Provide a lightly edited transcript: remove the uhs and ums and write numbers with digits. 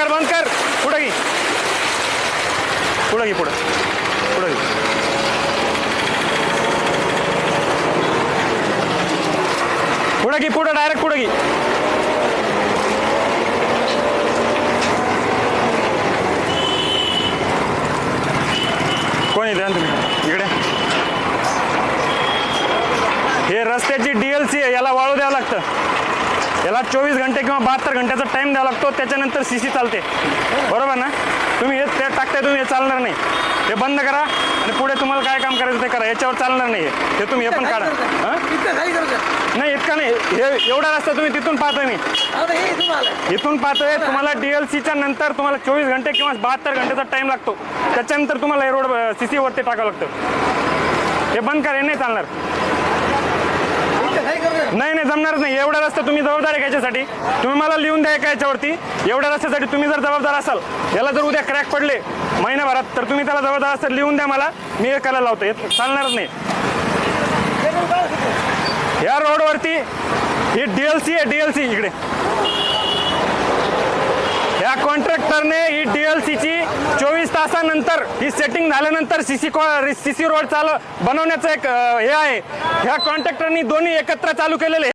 बंद कर. पुढे घे, पुढे घे, पुढे पुढे घे. पुढे घे, पुढे डायरेक्ट पुढे घे. कोणी द्या तुम्ही इकडे. हे रस्त्याची डीएलसी आहे, याला वाळू द्यावं लागतं. याला 24 घंटे किंवा 72 घंट्याचा टाइम द्यावा लागतो. त्याच्यानंतर सीसी चालते, बरोबर ना. तुम्ही हे ते टाकताय, तुम्ही हे चालणार नाही. हे बंद करा आणि पुढे तुम्हाला काय काम करायचं ते करा. याच्यावर चालणार नाही हे तुम्ही हे पण काढा. नाही इतका नाही, हे एवढा रस्ता तुम्ही तिथून पाहतोय. मी इथून पाहतोय. तुम्हाला डीएलसीच्या नंतर तुम्हाला 24 घंटे किंवा 72 घंटेचा टाइम लागतो. त्याच्यानंतर तुम्हाला हे रोड सीसी वरती टाकावं लागतं. हे बंद करा, हे नाही चालणार. नाही नाही जमणारच नाही. एवढा रस्ता तुम्ही जबाबदार आहे घ्यायच्यासाठी. तुम्ही मला लिहून द्या का याच्यावरती. एवढ्या रस्त्यासाठी तुम्ही जर जबाबदार असाल, याला जर उद्या क्रॅक पडले महिन्याभरात, तर तुम्ही त्याला जबाबदार असाल लिहून द्या मला. मी हे करायला लावतो. हे चालणारच नाही. या रोडवरती ही डीएलसी आहे, डीएलसी इकडे. या कॉन्ट्रॅक्टरने ही डीएलसीची 24 तासानंतर ही सेटिंग झाल्यानंतर सीसी रोड बनवण्याचं एक हे आहे. ह्या कॉन्ट्रॅक्टरनी दोन्ही एकत्र चालू केलेले.